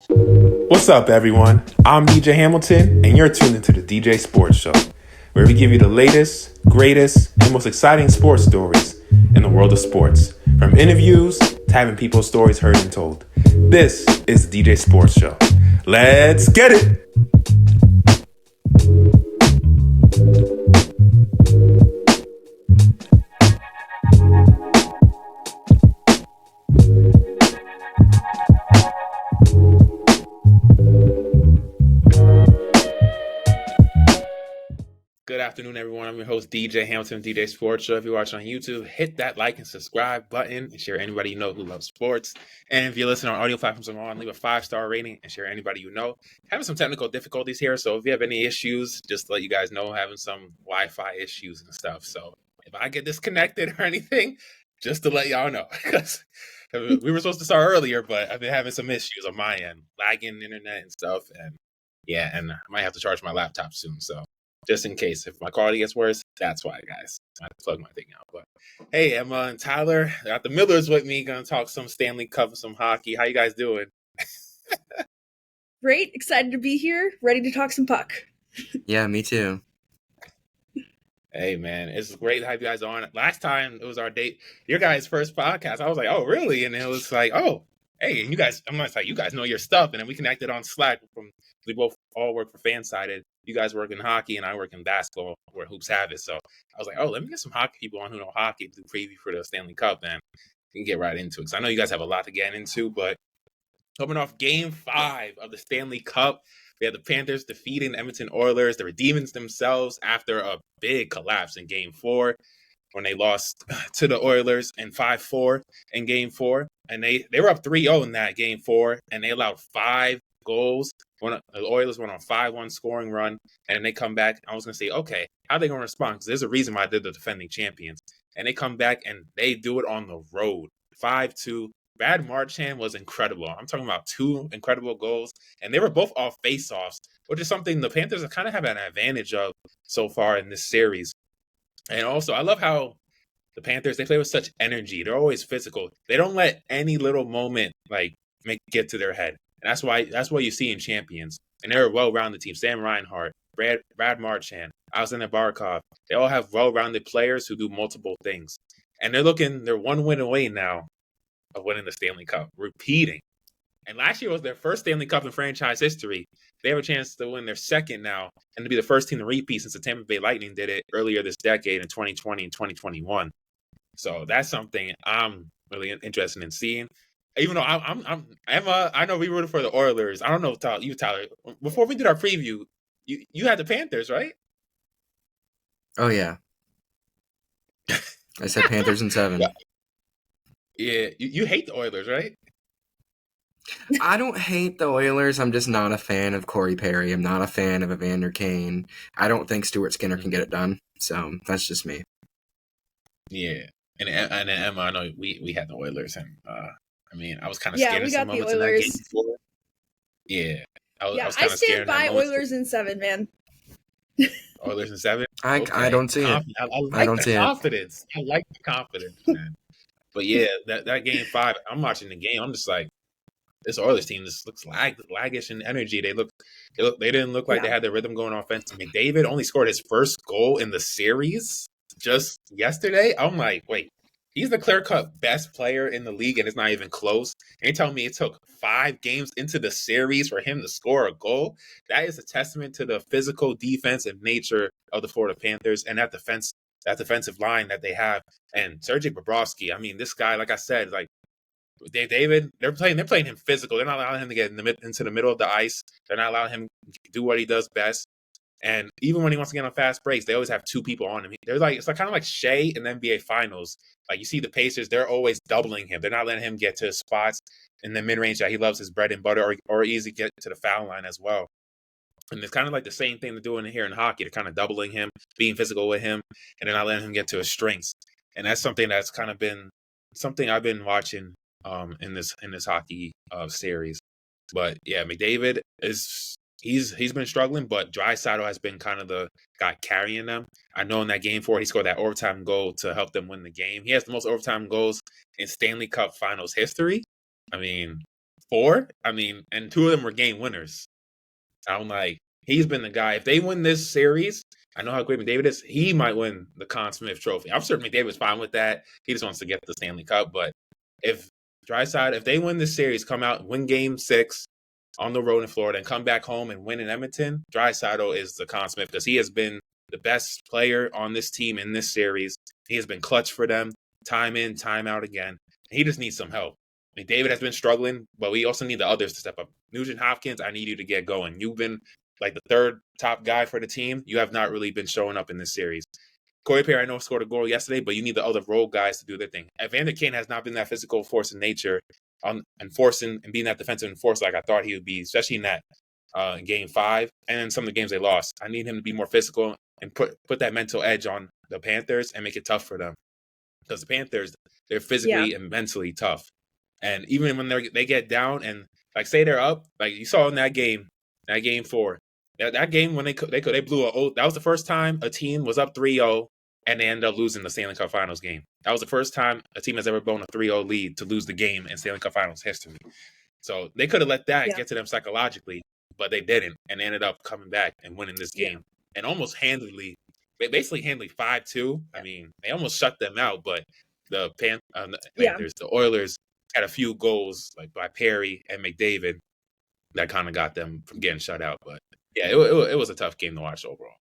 What's up, everyone? I'm DJ Hamilton, and you're tuned into the DJ Sports Show, where we give you the latest, greatest, and most exciting sports stories in the world of sports. From interviews to having people's stories heard and told. This is the DJ Sports Show. Let's get it! Good afternoon, everyone. I'm your host, DJ Hamilton, DJ Sports Show. If you're watching on YouTube, hit that like and subscribe button and share anybody you know who loves sports. And if you're listening on audio platforms, leave a 5-star rating and share anybody you know. Having some technical difficulties here, so if you have any issues, just to let you guys know, having some Wi-Fi issues and stuff. So if I get disconnected or anything, just to let y'all know, because we were supposed to start earlier, but I've been having some issues on my end, lagging internet and stuff. And yeah, and I might have to charge my laptop soon, so. Just in case, if my quality gets worse, that's why, guys. I have to plug my thing out. But hey, Emma and Tyler, got the Millers with me. Gonna talk some Stanley Cup and some hockey. How you guys doing? Great, excited to be here, ready to talk some puck. Yeah, me too. Hey, man, it's great to have you guys on. Last time it was our date, your guys' first podcast. I was like, oh, really? And it was like, oh, hey, and you guys, I'm not like, you guys know your stuff. And then we connected on Slack. We both all work for Fansided. You guys work in hockey and I work in basketball where hoops have it. So I was like, oh, let me get some hockey people on who know hockey to preview for the Stanley Cup, and we can get right into it. Because I know you guys have a lot to get into, but coming off Game 5 of the Stanley Cup, we had the Panthers defeating the Edmonton Oilers, the Demons themselves after a big collapse in Game 4 when they lost to the Oilers in 5-4 in Game 4. And they were up 3-0 in that Game 4, and they allowed 5 goals. The Oilers went on 5-1 scoring run, and they come back. I was going to say, okay, how are they going to respond? Because there's a reason why they're the defending champions. And they come back, and they do it on the road, 5-2. Brad Marchand was incredible. I'm talking about 2 incredible goals, and they were both off face-offs, which is something the Panthers kind of have an advantage of so far in this series. And also, I love how the Panthers, they play with such energy. They're always physical. They don't let any little moment get to their head. And that's what you see in champions. And they're a well-rounded team. Sam Reinhart, Brad Marchand, Alexander Barkov. They all have well-rounded players who do multiple things. And they're 1 win away now of winning the Stanley Cup, repeating. And last year was their first Stanley Cup in franchise history. They have a chance to win their second now and to be the first team to repeat since the Tampa Bay Lightning did it earlier this decade in 2020 and 2021. So that's something I'm really interested in seeing. Even though I'm Emma, I know we rooted for the Oilers. I don't know, Tyler. Before we did our preview, you had the Panthers, right? Oh, yeah. I said Panthers in 7. Yeah, you hate the Oilers, right? I don't hate the Oilers. I'm just not a fan of Corey Perry. I'm not a fan of Evander Kane. I don't think Stuart Skinner can get it done. So that's just me. Yeah. And Emma, I know we had the Oilers, and I was kind of scared we of got some the moments in that Oilers. Game before. Yeah. I stand by Oilers in 7, man. Oilers in 7? Okay. I don't see it. I like the confidence. I like the confidence, man. But yeah, that Game 5, I'm watching the game. I'm just like, this Oilers team just looks laggish in energy. They didn't look like they had the rhythm going offense. McDavid only scored his first goal in the series just yesterday. I'm like, wait, he's the clear-cut best player in the league, and it's not even close. And you telling me it took 5 games into the series for him to score a goal? That is a testament to the physical defensive nature of the Florida Panthers and that defensive line that they have. And Sergei Bobrovsky, this guy, like I said, like David, they're playing him physical. They're not allowing him to get into the middle of the ice. They're not allowing him to do what he does best. And even when he wants to get on fast breaks, they always have 2 people on him. It's kind of like Shea in the NBA Finals. Like you see the Pacers, they're always doubling him. They're not letting him get to spots in the mid-range that he loves, his bread and butter, or easy get to the foul line as well. And it's kind of like the same thing they're doing here in hockey. They're kind of doubling him, being physical with him, and they're not letting him get to his strengths. And that's something that's kind of been something I've been watching in this hockey series. But yeah, McDavid he's been struggling, but Draisaitl has been kind of the guy carrying them. I know in that Game 4, he scored that overtime goal to help them win the game. He has the most overtime goals in Stanley Cup Finals history. 4. I mean, and 2 of them were game winners. I'm like, he's been the guy. If they win this series, I know how great McDavid is. He might win the Conn Smythe Trophy. I'm sure McDavid's fine with that. He just wants to get the Stanley Cup. But if they win this series, come out, win Game 6 on the road in Florida, and come back home and win in Edmonton, Draisaitl is the Conn Smythe because he has been the best player on this team in this series. He has been clutch for them, time in, time out again. He just needs some help. McDavid has been struggling, but we also need the others to step up. Nugent Hopkins, I need you to get going. You've been like the third top guy for the team. You have not really been showing up in this series. Corey Perry, I know, scored a goal yesterday, but you need the other role guys to do their thing. Evander Kane has not been that physical force in nature and forcing and being that defensive enforcer like I thought he would be, especially in that Game 5 and in some of the games they lost. I need him to be more physical and put that mental edge on the Panthers and make it tough for them. Because the Panthers, they're physically and mentally tough. And even when they get down and like say they're up, like you saw in that game 4, that game when they blew that was the first time a team was up 3-0 and they ended up losing the Stanley Cup Finals game. That was the first time a team has ever blown a 3-0 lead to lose the game in Stanley Cup Finals history. So they could have let that get to them psychologically, but they didn't, and they ended up coming back and winning this game and almost handily 5-2. I mean, they almost shut them out, but the Panthers, the Oilers had a few goals like by Perry and McDavid that kind of got them from getting shut out. But yeah, it was a tough game to watch overall.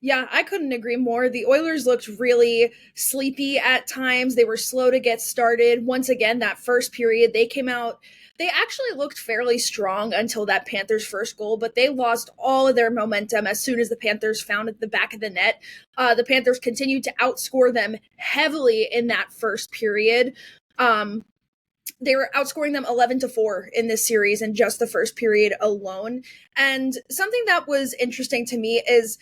Yeah, I couldn't agree more. The Oilers looked really sleepy at times. They were slow to get started. Once again, that first period, they came out. They actually looked fairly strong until that Panthers first goal, but they lost all of their momentum as soon as the Panthers found at the back of the net. The Panthers continued to outscore them heavily in that first period. They were outscoring them 11-4 in this series in just the first period alone. And something that was interesting to me is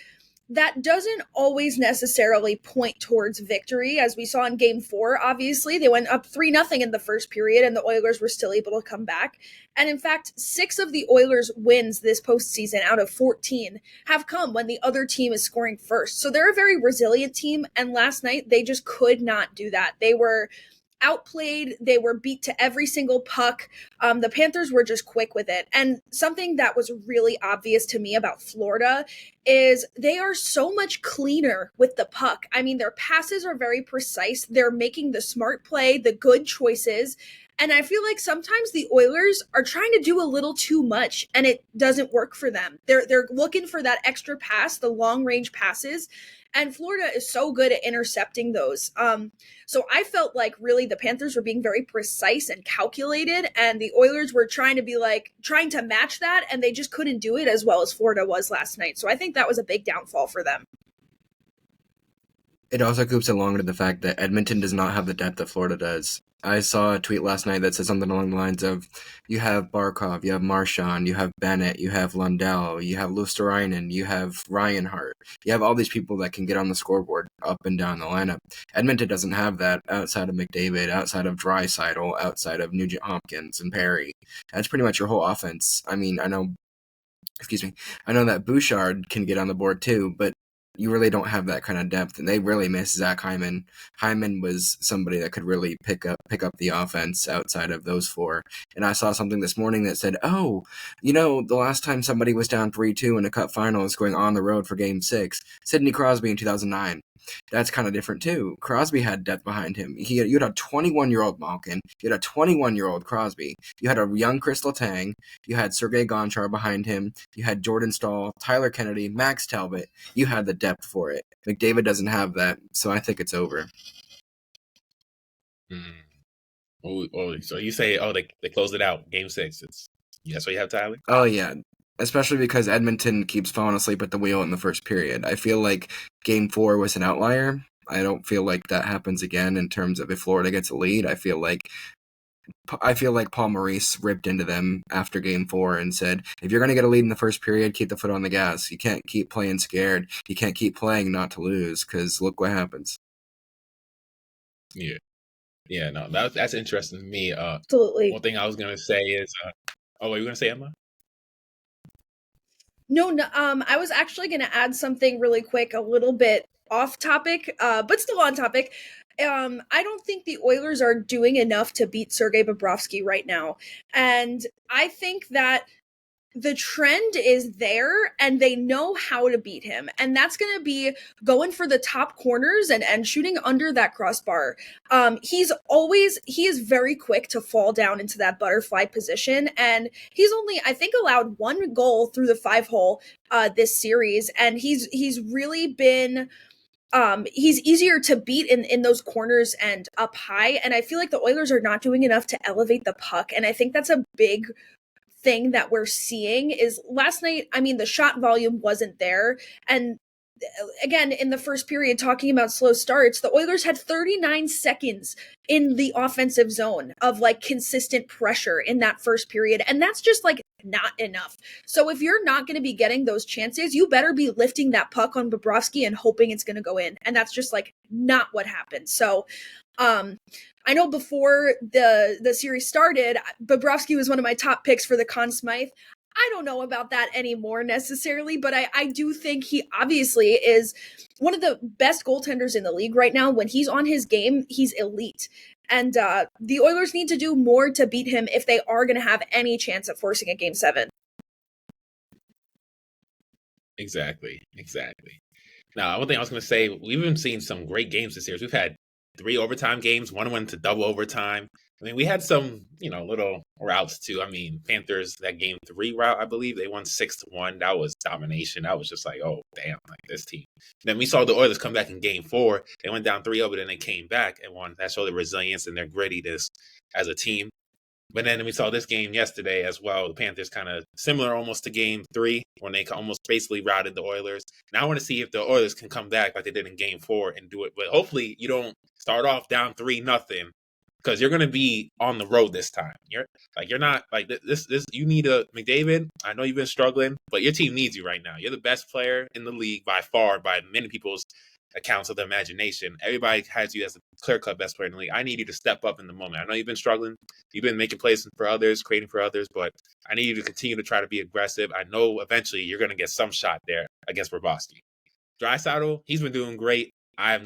that doesn't always necessarily point towards victory. As we saw in Game 4, obviously, they went up 3-0 in the first period, and the Oilers were still able to come back. And in fact, 6 of the Oilers' wins this postseason out of 14 have come when the other team is scoring first. So they're a very resilient team, and last night, they just could not do that. They were outplayed. They were beat to every single puck. The Panthers were just quick with it. And something that was really obvious to me about Florida is they are so much cleaner with the puck. I mean, their passes are very precise. They're making the smart play, the good choices. And I feel like sometimes the Oilers are trying to do a little too much and it doesn't work for them. They're looking for that extra pass, the long range passes. And Florida is so good at intercepting those. So I felt like really the Panthers were being very precise and calculated, and the Oilers were trying to match that, and they just couldn't do it as well as Florida was last night. So I think that was a big downfall for them. It also goops along to the fact that Edmonton does not have the depth that Florida does. I saw a tweet last night that said something along the lines of, you have Barkov, you have Marchand, you have Bennett, you have Lundell, you have Luosterainen, you have Reinhart. You have all these people that can get on the scoreboard up and down the lineup. Edmonton doesn't have that outside of McDavid, outside of Draisaitl, outside of Nugent Hopkins and Perry. That's pretty much your whole offense. I mean, I know that Bouchard can get on the board too, but you really don't have that kind of depth, and they really miss Zach Hyman. Hyman was somebody that could really pick up the offense outside of those 4. And I saw something this morning that said, the last time somebody was down 3-2 in a Cup Finals going on the road for Game 6, Sidney Crosby in 2009. That's kind of different too. Crosby had depth behind him. You had a 21-year-old Malkin. You had a 21-year-old Crosby. You had a young Chris Letang. You had Sergei Gonchar behind him. You had Jordan Staal, Tyler Kennedy, Max Talbot. You had the depth for it. McDavid doesn't have that, so I think it's over. So you say, they closed it out, Game 6. So you have Tyler? Oh, yeah. Especially because Edmonton keeps falling asleep at the wheel in the first period. I feel like Game 4 was an outlier. I don't feel like that happens again in terms of if Florida gets a lead. I feel like Paul Maurice ripped into them after Game 4 and said, if you're going to get a lead in the first period, keep the foot on the gas. You can't keep playing scared. You can't keep playing not to lose, because look what happens. Yeah, no, that's interesting to me. Absolutely. One thing I was going to say is, what were you going to say, Emma? No, I was actually going to add something really quick, a little bit off topic, but still on topic. I don't think the Oilers are doing enough to beat Sergei Bobrovsky right now. And I think that the trend is there and they know how to beat him. And that's going to be going for the top corners and shooting under that crossbar. He is very quick to fall down into that butterfly position. And he's only, I think, allowed one goal through the 5-hole this series. And he's really been, he's easier to beat in those corners and up high. And I feel like the Oilers are not doing enough to elevate the puck. And I think that's a big thing that we're seeing. Is last night, I mean, the shot volume wasn't there. And again, in the first period, talking about slow starts, the Oilers had 39 seconds in the offensive zone of like consistent pressure in that first period. And that's just like not enough. So if you're not going to be getting those chances, you better be lifting that puck on Bobrovsky and hoping it's going to go in. And that's just like not what happened. So I know before the series started, Bobrovsky was one of my top picks for the Conn Smythe. I don't know about that anymore necessarily, but I do think he obviously is one of the best goaltenders in the league right now. When he's on his game, he's elite. And the Oilers need to do more to beat him if they are going to have any chance of forcing a Game 7. Exactly. Now, one thing I was going to say, we've been seeing some great games this series. We've had 3 overtime games, one went to double overtime. I mean, we had some, little routes too. I mean, Panthers, that Game 3 route, I believe, they won 6-1. That was domination. That was just like, oh, damn, like this team. Then we saw the Oilers come back in Game 4. They went down 3-0, but then they came back and won. That showed their resilience and their grittiness as a team. But then we saw this game yesterday as well. The Panthers kind of similar almost to Game 3 when they almost basically routed the Oilers. Now I want to see if the Oilers can come back like they did in Game 4 and do it. But hopefully you don't start off down 3-0 because you're going to be on the road this time. You're not like this. You need a McDavid. I know you've been struggling, but your team needs you right now. You're the best player in the league by far, by many people's accounts of the imagination. Everybody has you as a clear-cut best player in the league. I need you to step up in the moment. I know you've been struggling. You've been making plays for others, creating for others, but I need you to continue to try to be aggressive. I know eventually you're going to get some shot there against Bobrovsky. Draisaitl, he's been doing great. I have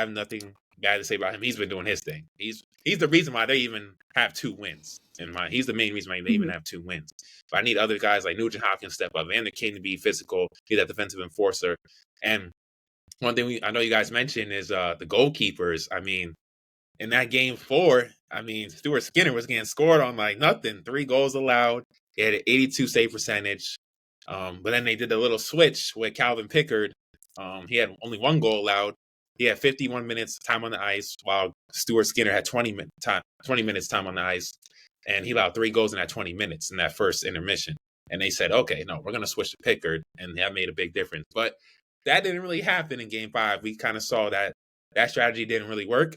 nothing bad to say about him. He's been doing his thing. He's the reason why they even have 2 wins in mind. He's the main reason why they even have 2 wins. But I need other guys like Nugent Hopkins step up, and the King to be physical, be that defensive enforcer. And one thing I know you guys mentioned is the goalkeepers. I mean, in that Game 4, I mean, Stuart Skinner was getting scored on like nothing. 3 goals allowed. He had an 82 save percentage. But then they did a little switch with Calvin Pickard. He had only 1 goal allowed. He had 51 minutes time on the ice, while Stuart Skinner had 20 minutes time on the ice. And he allowed 3 goals in that 20 minutes in that first intermission. And they said, okay, no, we're going to switch to Pickard. And that made a big difference. But that didn't really happen in Game 5. We kind of saw that strategy didn't really work.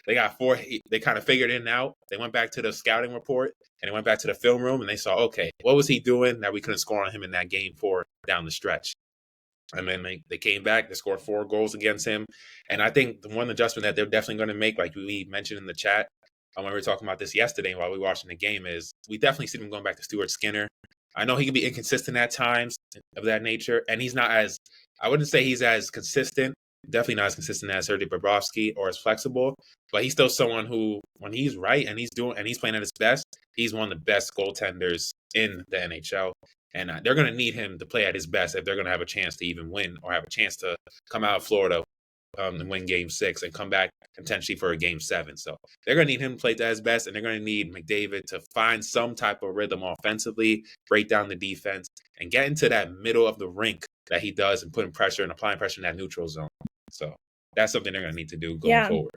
They got 4. They kind of figured it out. They went back to the scouting report and they went back to the film room and they saw, okay, what was he doing that we couldn't score on him in that Game 4 down the stretch? And then they came back. They scored 4 goals against him. And I think the one adjustment that they're definitely going to make, like we mentioned in the chat when we were talking about this yesterday while we were watching the game, is we definitely see them going back to Stuart Skinner. I know he can be inconsistent at times of that nature, and he's not as, I wouldn't say he's as consistent, definitely not as consistent as Sergei Bobrovsky or as flexible, but he's still someone who, when he's right and he's playing at his best, he's one of the best goaltenders in the NHL. And they're going to need him to play at his best if they're going to have a chance to even win or have a chance to come out of Florida and win Game 6 and come back potentially for a Game 7. So they're going to need him to play at his best, and they're going to need McDavid to find some type of rhythm offensively, break down the defense, and get into that middle of the rink that he does and putting pressure and applying pressure in that neutral zone. So that's something they're going to need to do going forward.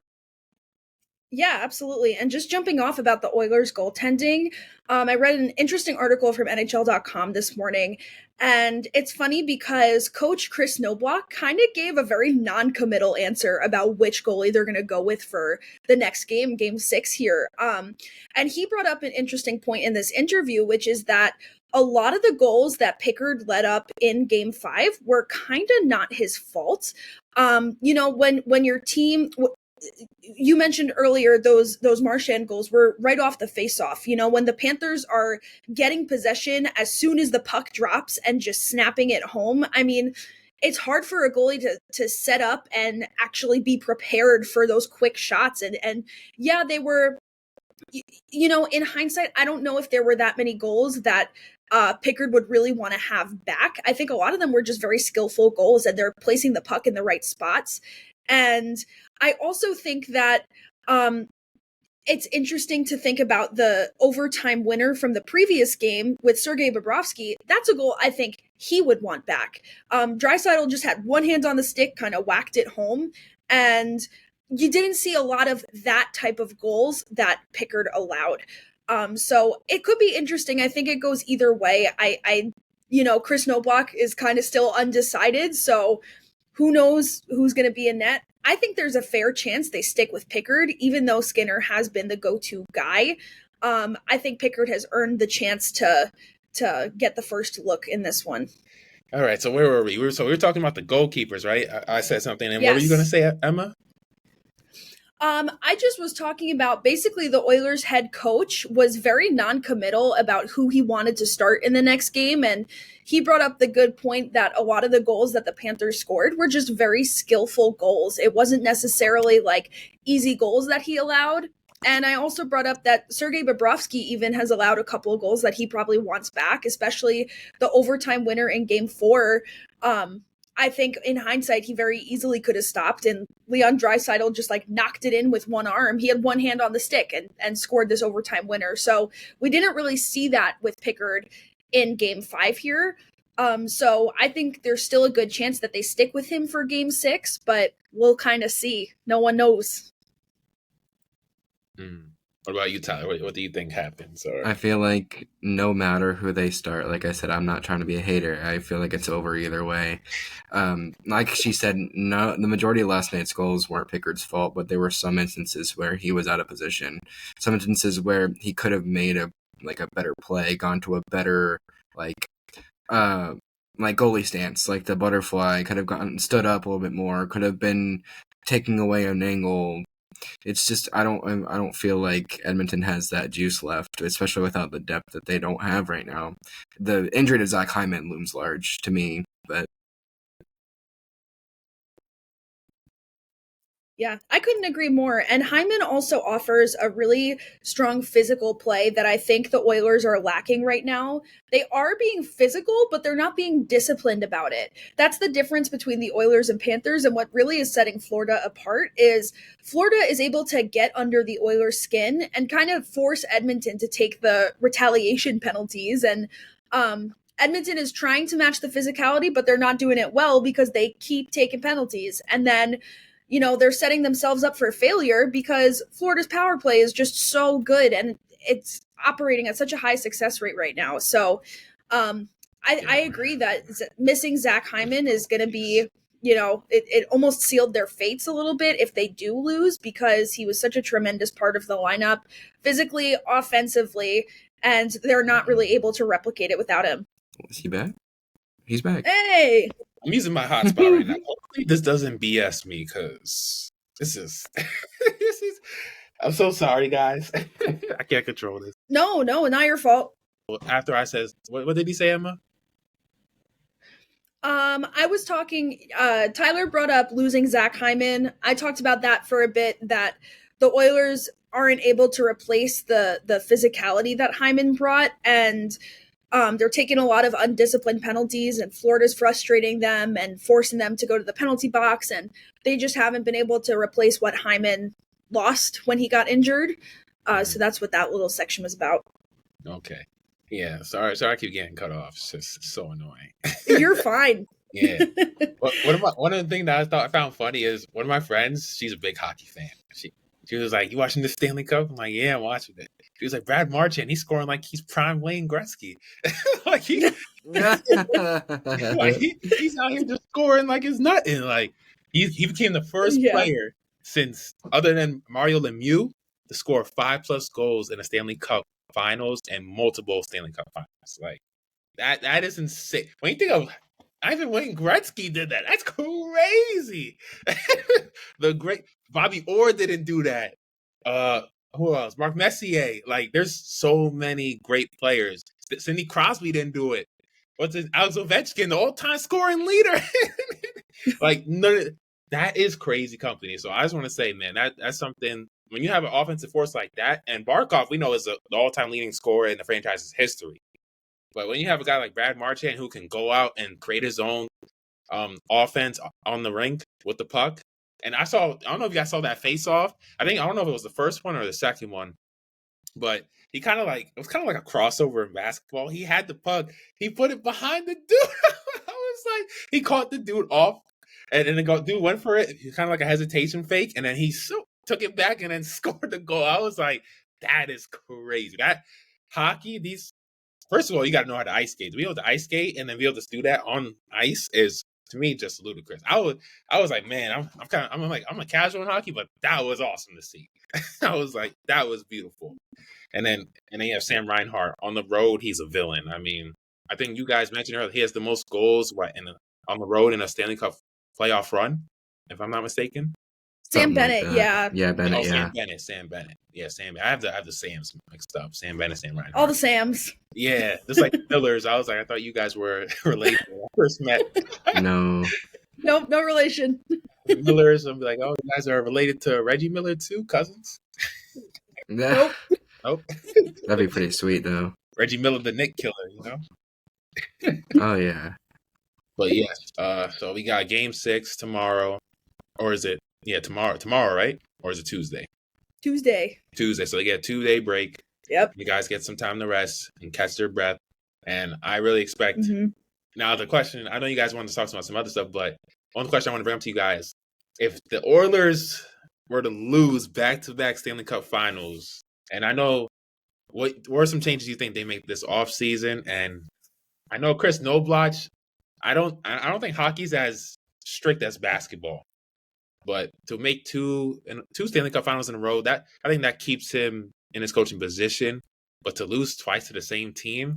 Yeah, absolutely. And just jumping off about the Oilers goaltending, I read an interesting article from NHL.com this morning, and it's funny because Coach Chris Noblock kind of gave a very non-committal answer about which goalie they're going to go with for the next game, Game 6 here. And he brought up an interesting point in this interview, which is that a lot of the goals that Pickard let up in Game 5 were kind of not his fault. When your team... You mentioned earlier those Marchand goals were right off the face-off. When the Panthers are getting possession as soon as the puck drops and just snapping it home, I mean, it's hard for a goalie to set up and actually be prepared for those quick shots. And yeah, they were, in hindsight, I don't know if there were that many goals that Pickard would really want to have back. I think a lot of them were just very skillful goals, and they're placing the puck in the right spots. And I also think that it's interesting to think about the overtime winner from the previous game with Sergei Bobrovsky. That's a goal I think he would want back. Draisaitl just had one hand on the stick, kind of whacked it home, and you didn't see a lot of that type of goals that Pickard allowed. So it could be interesting. I think it goes either way. Chris Noblock is kind of still undecided, so who knows who's going to be in net. I think there's a fair chance they stick with Pickard, even though Skinner has been the go-to guy. I think Pickard has earned the chance to get the first look in this one. All right, so where were we? We were talking about the goalkeepers, right? I said something, and Yes. What were you going to say, Emma? I just was talking about basically the Oilers head coach was very non-committal about who he wanted to start in the next game. And he brought up the good point that a lot of the goals that the Panthers scored were just very skillful goals. It wasn't necessarily like easy goals that he allowed. And I also brought up that Sergei Bobrovsky even has allowed a couple of goals that he probably wants back, especially the overtime winner in game 4. I think in hindsight, he very easily could have stopped, and Leon Draisaitl just like knocked it in with one arm. He had one hand on the stick and scored this overtime winner. So we didn't really see that with Pickard in game 5 here. So I think there's still a good chance that they stick with him for game 6, but we'll kind of see. No one knows. What about you, Tyler? What do you think happens? Or I feel like no matter who they start, like I said, I'm not trying to be a hater. I feel like it's over either way. Like she said, no, the majority of last night's goals weren't Pickard's fault, but there were some instances where he was out of position. Some instances where he could have made a better play, gone to a better goalie stance, like the butterfly, could have stood up a little bit more, could have been taking away an angle. It's just I don't feel like Edmonton has that juice left, especially without the depth that they don't have right now. The injury to Zach Hyman looms large to me, but Yeah, I couldn't agree more. And Hyman also offers a really strong physical play that I think the Oilers are lacking right now. They are being physical, but they're not being disciplined about it. That's the difference between the Oilers and Panthers. And what really is setting Florida apart is Florida is able to get under the Oilers' skin and kind of force Edmonton to take the retaliation penalties. And Edmonton is trying to match the physicality, but they're not doing it well because they keep taking penalties. And then they're setting themselves up for failure because Florida's power play is just so good and it's operating at such a high success rate right now. So I agree that missing Zach Hyman is going to be, it almost sealed their fates a little bit if they do lose because he was such a tremendous part of the lineup, physically, offensively, and they're not really able to replicate it without him. Is he back? He's back. Hey! I'm using my hotspot right now. Hopefully this doesn't BS me because this is I'm so sorry, guys. I can't control this. No, not your fault. After I said, what did he say, Emma? I was talking, Tyler brought up losing Zach Hyman. I talked about that for a bit, that the Oilers aren't able to replace the physicality that Hyman brought, and they're taking a lot of undisciplined penalties, and Florida's frustrating them and forcing them to go to the penalty box, and they just haven't been able to replace what Hyman lost when he got injured. So that's what that little section was about. Okay. Yeah, sorry I keep getting cut off. It's just so annoying. You're fine. Yeah. One of the things that I found funny is one of my friends, she's a big hockey fan. She was like, "You watching the Stanley Cup?" I'm like, "Yeah, I'm watching it." She was like, "Brad Marchand, he's scoring like he's prime Wayne Gretzky." like he's out here just scoring like it's nothing. Like he became the first player since, other than Mario Lemieux, to score 5+ goals in a Stanley Cup Finals and multiple Stanley Cup Finals. Like that is insane. When you think of, not even Wayne Gretzky did that. That's crazy. The great Bobby Orr didn't do that. Who else? Mark Messier. Like, there's so many great players. Sidney Crosby didn't do it. what's his Alex Ovechkin, the all-time scoring leader. Like that is crazy company. So I just want to say, man, that's something. When you have an offensive force like that, and Barkov, we know is the all-time leading scorer in the franchise's history. But when you have a guy like Brad Marchand who can go out and create his own offense on the rink with the puck, and I don't know if you guys saw that face-off. I don't know if it was the first one or the second one, but it was kind of like a crossover in basketball. He had the puck, he put it behind the dude. I was like, he caught the dude off, and then the dude went for it. Kind of like a hesitation fake, and then he took it back and then scored the goal. I was like, that is crazy. That hockey, first of all, you got to know how to ice skate. To be able to ice skate and then be able to do that on ice is, to me, just ludicrous. I was like, man, I'm a casual in hockey, but that was awesome to see. I was like, that was beautiful. And then you have Sam Reinhart on the road. He's a villain. I mean, I think you guys mentioned earlier, he has the most goals on the road in a Stanley Cup playoff run, if I'm not mistaken. Sam Bennett, yeah. Yeah, Bennett, Sam Bennett. Yeah, Sam. I have the Sams mixed up. Sam Bennett, Sam Reinhart. All the Sams. Yeah, just like the Millers. I was like, I thought you guys were related when I first met. No. Nope, no relation. The Millers, I'll be like, oh, you guys are related to Reggie Miller too, cousins? Nope. Nope. That'd be pretty sweet, though. Reggie Miller, the Nick killer, you know? Oh, yeah. But yes, so we got Game 6 tomorrow. Or is it, tomorrow, right? Or is it Tuesday? Tuesday. So they get a 2-day break. Yep. You guys get some time to rest and catch their breath. And I really expect, now the question, I know you guys wanted to talk about some other stuff, but one question I want to bring up to you guys, if the Oilers were to lose back-to-back Stanley Cup Finals, and I know, what are some changes you think they make this offseason? And I know Chris Knoblauch, I don't think hockey's as strict as basketball. But to make two Stanley Cup Finals in a row, I think that keeps him in his coaching position. But to lose twice to the same team,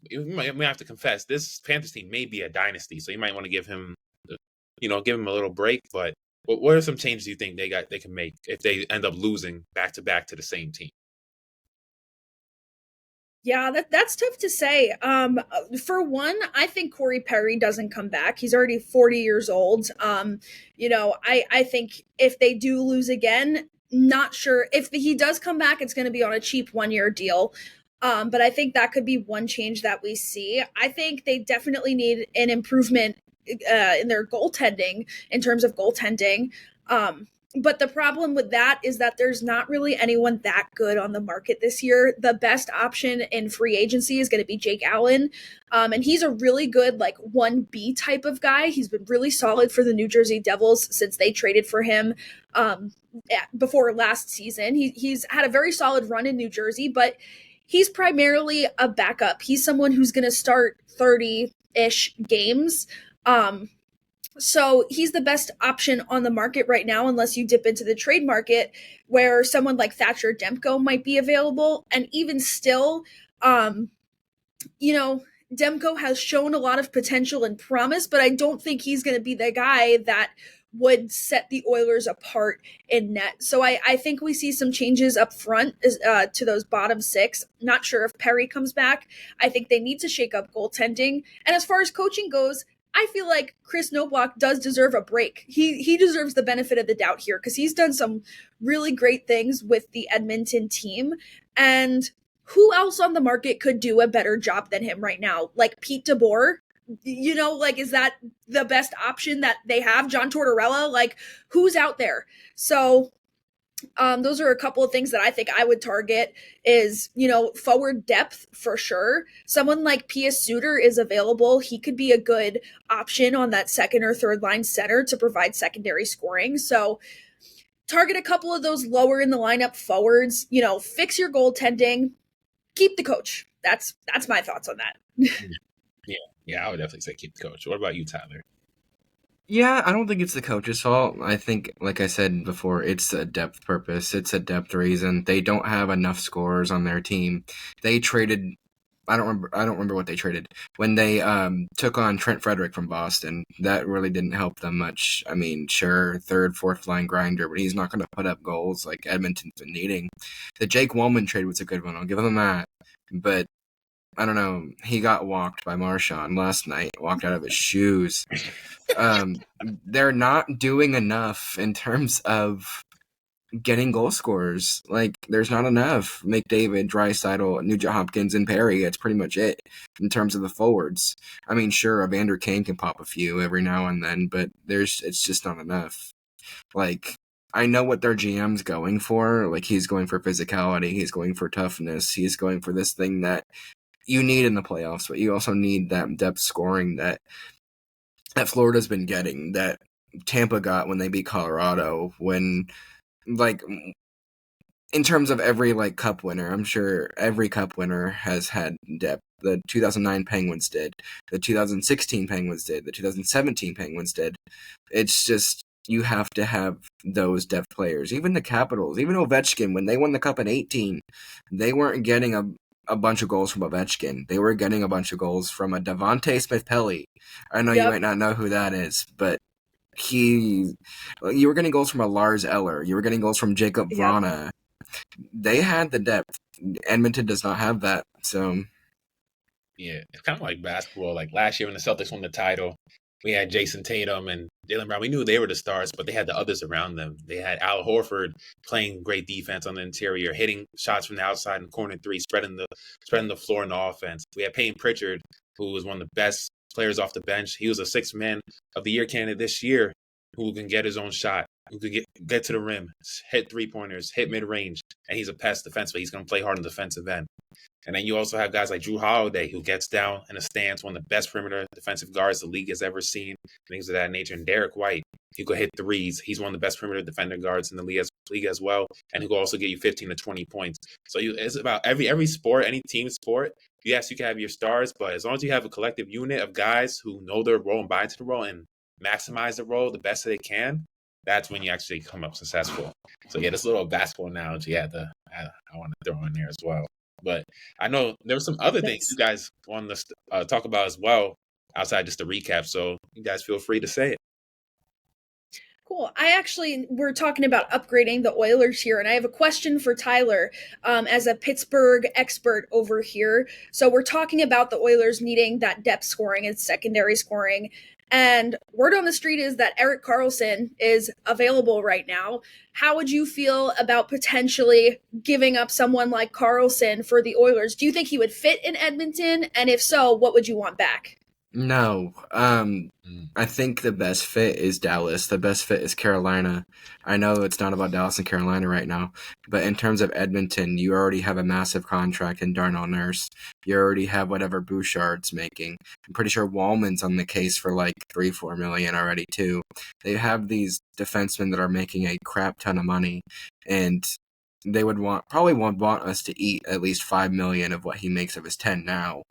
you might have to confess, this Panthers team may be a dynasty. So you might want to give him a little break. But what are some changes you think they can make if they end up losing back to back to the same team? Yeah, that's tough to say. For one, I think Corey Perry doesn't come back. He's already 40 years old. I think if they do lose again, not sure. If he does come back, it's going to be on a cheap 1-year deal. But I think that could be one change that we see. I think they definitely need an improvement in their goaltending, in terms of goaltending. But the problem with that is that there's not really anyone that good on the market this year. The best option in free agency is going to be Jake Allen. And he's a really good, 1B type of guy. He's been really solid for the New Jersey Devils since they traded for him before last season. He's had a very solid run in New Jersey, but he's primarily a backup. He's someone who's going to start 30-ish games. So he's the best option on the market right now, unless you dip into the trade market where someone like Thatcher Demko might be available. And even still, Demko has shown a lot of potential and promise, but I don't think he's going to be the guy that would set the Oilers apart in net. So I think we see some changes up front to those bottom six. Not sure if Perry comes back. I think they need to shake up goaltending. And as far as coaching goes, I feel like Chris Knoblauch does deserve a break. He deserves the benefit of the doubt here because he's done some really great things with the Edmonton team. And who else on the market could do a better job than him right now? Like Pete DeBoer? Is that the best option that they have? John Tortorella? Who's out there? So those are a couple of things that I think I would target is, forward depth for sure. Someone like Pius Suter is available. He could be a good option on that second or third line center to provide secondary scoring. So target a couple of those lower in the lineup forwards, fix your goaltending, keep the coach. That's my thoughts on that. Yeah, I would definitely say keep the coach. What about you, Tyler? Yeah, I don't think it's the coach's fault. I think, like I said before, it's a depth purpose. It's a depth reason. They don't have enough scorers on their team. They traded. I don't remember what they traded when they took on Trent Frederick from Boston. That really didn't help them much. I mean, sure, third, fourth line grinder, but he's not going to put up goals like Edmonton's been needing. The Jake Wallman trade was a good one. I'll give them that. But I don't know. He got walked by Marchand last night. Walked out of his shoes. They're not doing enough in terms of getting goal scorers. Like, there's not enough. McDavid, Draisaitl, Nugent Hopkins, and Perry. That's pretty much it in terms of the forwards. I mean, sure, Evander Kane can pop a few every now and then, but it's just not enough. Like, I know what their GM's going for. Like, he's going for physicality. He's going for toughness. He's going for this thing that you need in the playoffs, but you also need that depth scoring that Florida's been getting, that Tampa got when they beat Colorado, when, like, in terms of every, like, cup winner, I'm sure every cup winner has had depth. The 2009 Penguins did. The 2016 Penguins did. The 2017 Penguins did. It's just, you have to have those depth players. Even the Capitals, even Ovechkin, when they won the Cup in 18, they weren't getting a bunch of goals from Ovechkin. They were getting a bunch of goals from a Devontae Smith-Pelly. I know you might not know who that is, but you were getting goals from a Lars Eller. You were getting goals from Jacob Vrana. They had the depth. Edmonton does not have that, so... Yeah, it's kind of like basketball. Like last year when the Celtics won the title, we had Jason Tatum and Jaylen Brown. We knew they were the stars, but they had the others around them. They had Al Horford playing great defense on the interior, hitting shots from the outside and corner three, spreading the floor in the offense. We had Payne Pritchard, who was one of the best players off the bench. He was a sixth man of the year candidate this year, who can get his own shot, who can get to the rim, hit three-pointers, hit mid-range, and he's a pest defensively. He's going to play hard on the defensive end. And then you also have guys like Drew Holiday, who gets down in a stance, one of the best perimeter defensive guards the league has ever seen, things of that nature. And Derek White, who could hit threes. He's one of the best perimeter defender guards in the league as well, and who will also get you 15 to 20 points. So it's about every sport, any team sport. Yes, you can have your stars, but as long as you have a collective unit of guys who know their role and buy into the role and maximize the role the best that they can, that's when you actually come up successful. So yeah, this little basketball analogy I want to throw in there as well. But I know there were some other things you guys wanted to talk about as well, outside just the recap. So you guys feel free to say it. Cool. We're talking about upgrading the Oilers here, and I have a question for Tyler as a Pittsburgh expert over here. So we're talking about the Oilers needing that depth scoring and secondary scoring. And word on the street is that Erik Karlsson is available right now. How would you feel about potentially giving up someone like Karlsson for the Oilers? Do you think he would fit in Edmonton? And if so, what would you want back? No. I think the best fit is Dallas. The best fit is Carolina. I know it's not about Dallas and Carolina right now, but in terms of Edmonton, you already have a massive contract in Darnell Nurse. You already have whatever Bouchard's making. I'm pretty sure Wallman's on the case for like $3-4 million already too. They have these defensemen that are making a crap ton of money, and they would probably want us to eat at least $5 million of what he makes of his 10 now.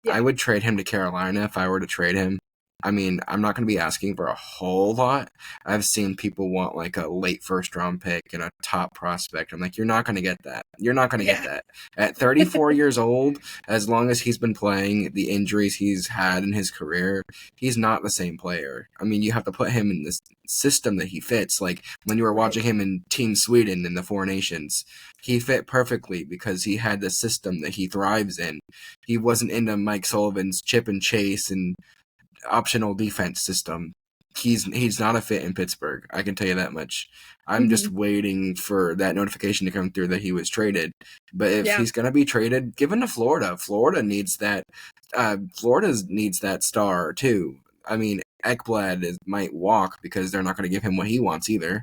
Yeah. I would trade him to Carolina if I were to trade him. I mean, I'm not going to be asking for a whole lot. I've seen people want like a late first-round pick and a top prospect. I'm like, you're not going to get that. You're not going to get that. At 34 years old, as long as he's been playing, the injuries he's had in his career, he's not the same player. I mean, you have to put him in this system that he fits. Like when you were watching him in Team Sweden in the Four Nations, he fit perfectly because he had the system that he thrives in. He wasn't into Mike Sullivan's chip and chase and optional defense system. He's not a fit in Pittsburgh. I can tell you that much. I'm just waiting for that notification to come through that he was traded. But if he's going to be traded, give him to Florida. Florida needs that. Florida needs that star too. I mean, Ekblad might walk because they're not going to give him what he wants either.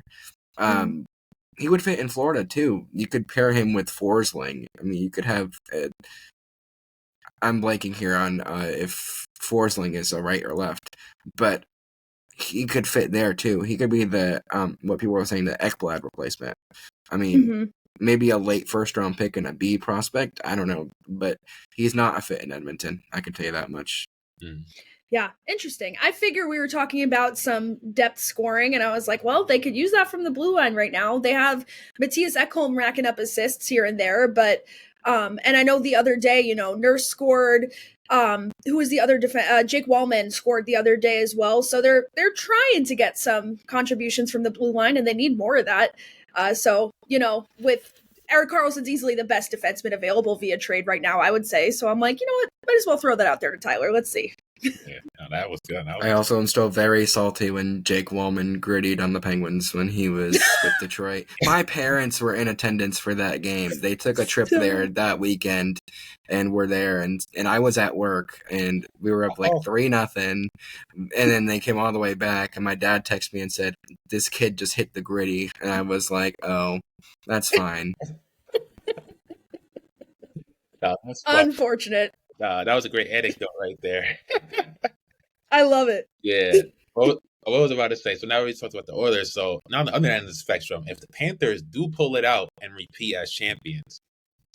He would fit in Florida too. You could pair him with Forsling. I mean, you could have. I'm blanking here on if Forsling is a right or left, but he could fit there too. He could be the what people were saying, the Ekblad replacement. I mean, maybe a late first round pick and a B prospect. I don't know, but he's not a fit in Edmonton. I can tell you that much. Yeah, interesting. I figure we were talking about some depth scoring, and I was like, well, they could use that from the blue line right now. They have Matthias Ekholm racking up assists here and there, but and I know the other day, Nurse scored. Who was the other Jake Wallman scored the other day as well. So they're trying to get some contributions from the blue line, and they need more of that. So with Erik Karlsson's easily the best defenseman available via trade right now, I would say. So I'm like, you know what? Might as well throw that out there to Tyler. Let's see. Yeah, no, that was good. I also am still very salty when Jake Wallman grittied on the Penguins when he was with Detroit. My parents were in attendance for that game. They took a trip there that weekend and were there, and I was at work, and we were up like 3-0, and then they came all the way back, and my dad texted me and said, "This kid just hit the gritty," and I was like, "Oh, that's fine." Unfortunate. That was a great anecdote right there. I love it. Yeah. What was I about to say? So now we talked about the Oilers. So now on the other end of the spectrum, if the Panthers do pull it out and repeat as champions,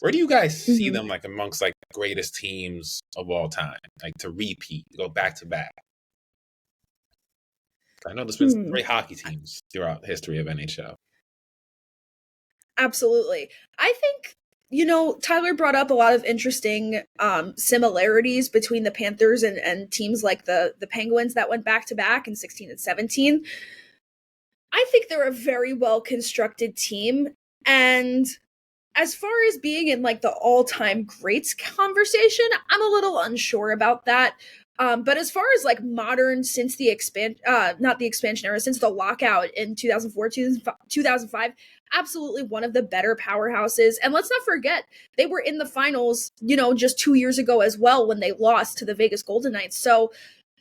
where do you guys see them like amongst like the greatest teams of all time? Like to repeat, go back to back. I know there's been some great hockey teams throughout the history of NHL. Absolutely. I think, Tyler brought up a lot of interesting similarities between the Panthers and teams like the Penguins that went back to back in 16 and 17. I think they're a very well constructed team. And as far as being in like the all-time greats conversation, I'm a little unsure about that. But as far as like modern, since the not the expansion era, since the lockout in 2004, 2005, absolutely one of the better powerhouses. And let's not forget, they were in the finals, just 2 years ago as well when they lost to the Vegas Golden Knights. So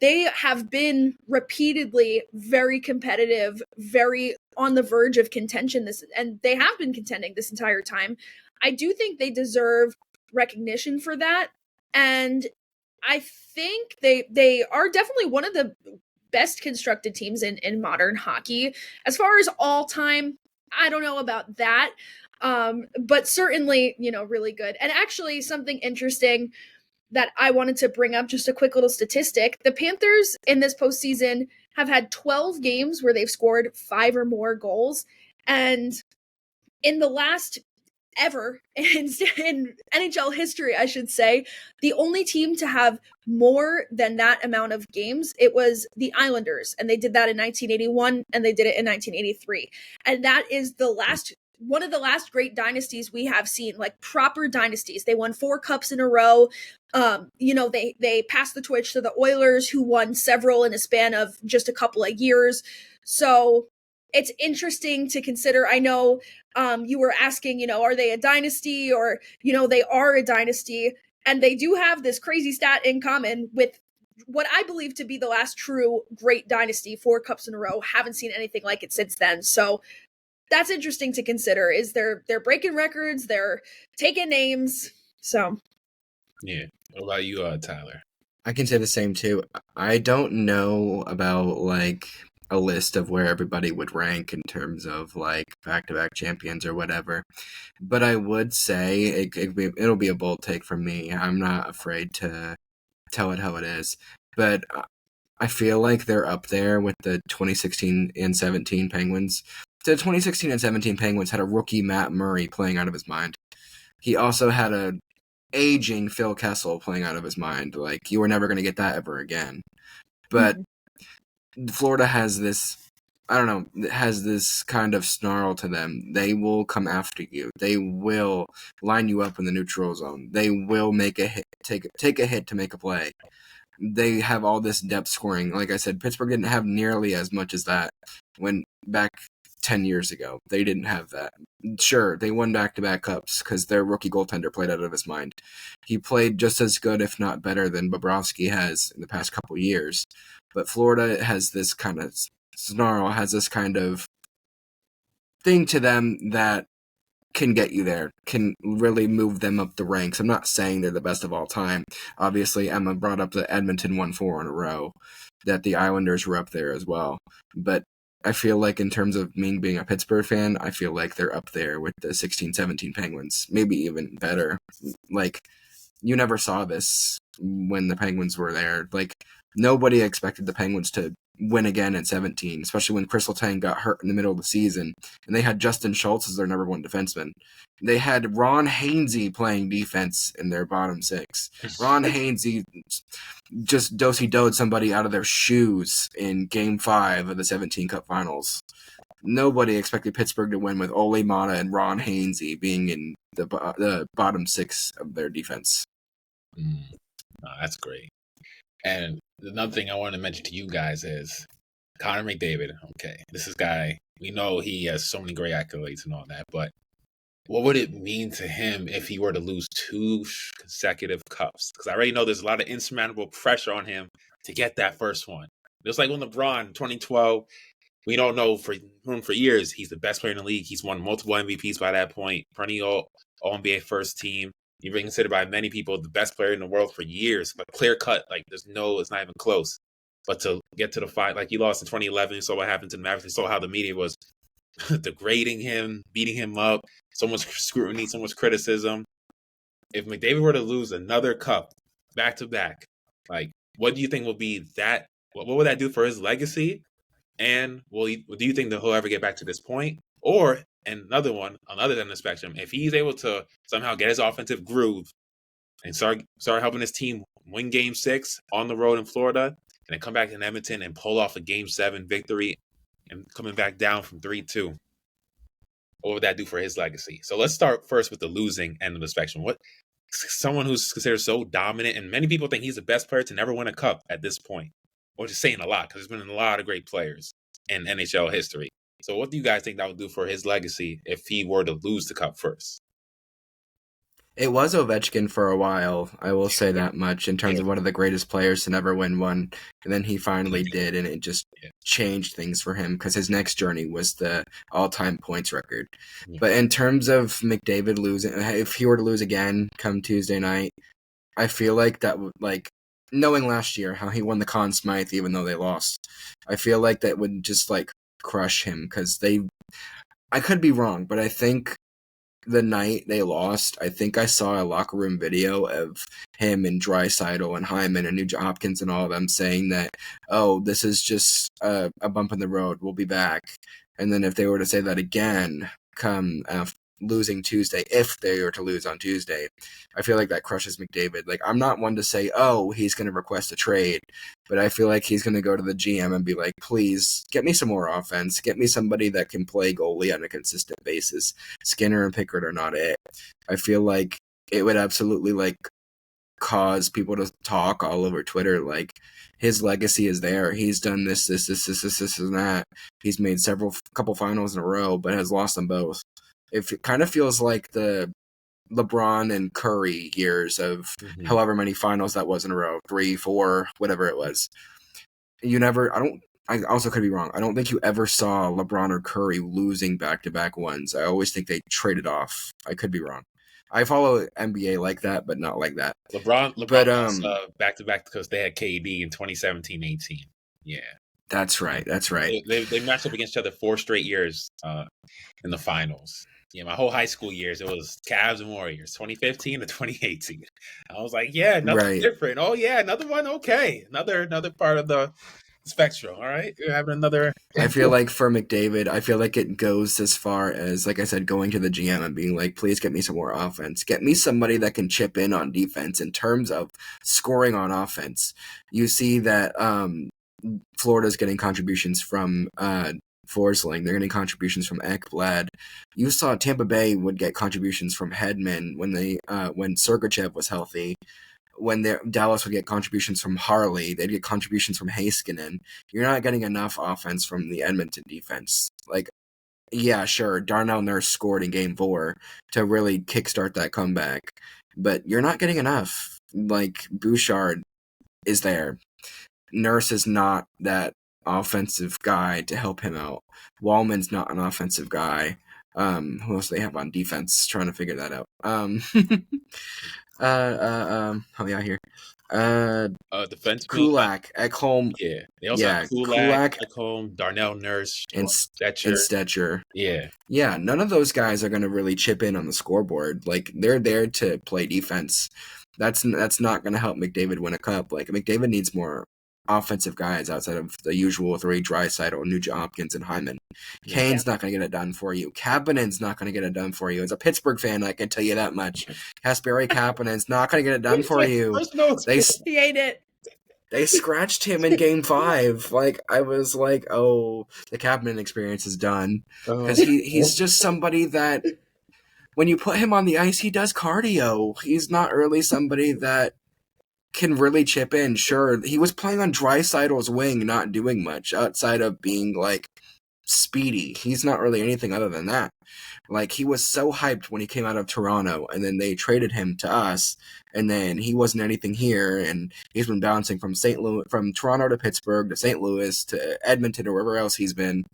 they have been repeatedly very competitive, very on the verge of contention and they have been contending this entire time. I do think they deserve recognition for that. And I think they are definitely one of the best constructed teams in modern hockey. As far as all time, I don't know about that. But certainly, really good. And actually something interesting that I wanted to bring up, just a quick little statistic. The Panthers in this postseason have had 12 games where they've scored 5 or more goals. And in the last ever in NHL history, I should say, the only team to have more than that amount of games, it was the Islanders. And they did that in 1981 and they did it in 1983. And that is one of the last great dynasties we have seen, like proper dynasties. They won 4 cups in a row. They passed the torch to the Oilers, who won several in a span of just a couple of years. So it's interesting to consider. I know you were asking, are they a dynasty or, they are a dynasty. And they do have this crazy stat in common with what I believe to be the last true great dynasty, 4 cups in a row. Haven't seen anything like it since then. So that's interesting to consider. Is they're breaking records, they're taking names. So yeah. What about you, Tyler? I can say the same too. I don't know about like a list of where everybody would rank in terms of like back-to-back champions or whatever, but I would say it'll be a bold take from me. I'm not afraid to tell it how it is, but I feel like they're up there with the 2016 and 17 Penguins. The 2016 and 17 Penguins had a rookie Matt Murray playing out of his mind. He also had a aging Phil Kessel playing out of his mind. Like, you were never going to get that ever again. But Florida has this, has this kind of snarl to them. They will come after you. They will line you up in the neutral zone. They will make a hit, take a hit to make a play. They have all this depth scoring. Like I said, Pittsburgh didn't have nearly as much as that when back 10 years ago. They didn't have that. Sure, they won back-to-back cups because their rookie goaltender played out of his mind. He played just as good, if not better, than Bobrovsky has in the past couple years. But Florida has this kind of snarl, has this kind of thing to them that can get you there, can really move them up the ranks. I'm not saying they're the best of all time. Obviously, Emma brought up that Edmonton won 4 in a row, that the Islanders were up there as well. But I feel like in terms of me being a Pittsburgh fan, I feel like they're up there with the 16-17 Penguins, maybe even better. Like, you never saw this when the Penguins were there. Like, nobody expected the Penguins to win again in 17, especially when Chris Letang got hurt in the middle of the season, and they had Justin Schultz as their number 1 defenseman. They had Ron Hainsey playing defense in their bottom 6. Ron Hainsey just do-si-doed somebody out of their shoes in Game 5 of the 17 Cup Finals. nobody expected Pittsburgh to win with Ole Mata and Ron Hainsey being in the bottom six of their defense. Oh, that's great. And another thing I want to mention to you guys is Connor McDavid. Okay, this is guy, we know he has so many great accolades and all that, but what would it mean to him if he were to lose 2 consecutive cups? Because I already know there's a lot of insurmountable pressure on him to get that first one. Just like when LeBron, 2012, we don't know for years, he's the best player in the league. He's won multiple MVPs by that point, perennial All-NBA first team. You've been considered by many people the best player in the world for years, but clear cut, like it's not even close. But to get to the fight, like he lost in 2011, you saw what happened to the Mavericks. You saw how the media was degrading him, beating him up, so much scrutiny, so much criticism. If McDavid were to lose another cup back to back, like what do you think will be that? What would that do for his legacy? And do you think that he'll ever get back to this point? Or another one, on the other end of the spectrum, if he's able to somehow get his offensive groove and start helping his team win Game 6 on the road in Florida, and then come back in Edmonton and pull off a Game 7 victory and coming back down from 3-2, what would that do for his legacy? So let's start first with the losing end of the spectrum. What someone who's considered so dominant, and many people think he's the best player to never win a cup at this point, which is saying a lot because there's been a lot of great players in NHL history. So what do you guys think that would do for his legacy if he were to lose the cup first? It was Ovechkin for a while, I will say that much, in terms of one of the greatest players to never win one. And then he finally did, and it just changed things for him because his next journey was the all-time points record. Yeah. But in terms of McDavid losing, if he were to lose again come Tuesday night, I feel like that would, like, knowing last year how he won the Conn Smythe even though they lost, I feel like that would just, like, crush him because I could be wrong, but I think the night they lost, I think I saw a locker room video of him and Draisaitl and Hyman and Nugent Hopkins and all of them saying that, oh, this is just a bump in the road, we'll be back. And then if they were to say that again come after losing Tuesday, if they were to lose on Tuesday, I feel like that crushes McDavid. Like, I'm not one to say, oh, he's going to request a trade, but I feel like he's going to go to the GM and be like, please get me some more offense, get me somebody that can play goalie on a consistent basis. Skinner and Pickard are not it. I feel like it would absolutely, like, cause people to talk all over Twitter. Like, his legacy is there. He's done this, and that. He's made couple finals in a row, but has lost them both. It kind of feels like the LeBron and Curry years of however many finals that was in a row, 3, 4, whatever it was. I also could be wrong. I don't think you ever saw LeBron or Curry losing back-to-back ones. I always think they traded off. I could be wrong. I follow NBA like that, but not like that. LeBron was back-to-back because they had KD in 2017-18. Yeah. That's right. They matched up against each other 4 straight years in the finals. Yeah, my whole high school years, it was Cavs and Warriors, 2015 to 2018. I was like, yeah, nothing different. Oh, yeah, another one? Okay. Another part of the spectrum, all right? You're having another... I feel like for McDavid, I feel like it goes as far as, like I said, going to the GM and being like, please get me some more offense. Get me somebody that can chip in on defense in terms of scoring on offense. You see that Florida's getting contributions from... Forsling. They're getting contributions from Ekblad. You saw Tampa Bay would get contributions from Hedman when Sergachev was healthy. When Dallas would get contributions from Harley, they'd get contributions from Heiskanen. You're not getting enough offense from the Edmonton defense. Like, yeah, sure, Darnell Nurse scored in Game 4 to really kickstart that comeback, but you're not getting enough. Like, Bouchard is there. Nurse is not that offensive guy to help him out. Wallman's not an offensive guy. Who else do they have on defense? Trying to figure that out. Help me out here. Defense Kulak, Ekholm. Yeah. They also have Kulak, Ekholm, Darnell Nurse, and Stetcher. Yeah. Yeah, none of those guys are going to really chip in on the scoreboard. Like, they're there to play defense. That's not going to help McDavid win a cup. Like, McDavid needs more offensive guys outside of the usual 3, Draisaitl, Nugent Hopkins, and Hyman. Kane's not going to get it done for you. Kapanen's not going to get it done for you. As a Pittsburgh fan, I can tell you that much. Kasperi Kapanen's not going to get it done for you. He ate it. They scratched him in Game 5. Like, I was like, oh, the Kapanen experience is done. Because he's just somebody that, when you put him on the ice, he does cardio. He's not really somebody that can really chip in. Sure, he was playing on Draisaitl's wing, not doing much, outside of being, like, speedy. He's not really anything other than that. Like, he was so hyped when he came out of Toronto, and then they traded him to us, and then he wasn't anything here, and he's been bouncing from from Toronto to Pittsburgh to St. Louis to Edmonton or wherever else he's been.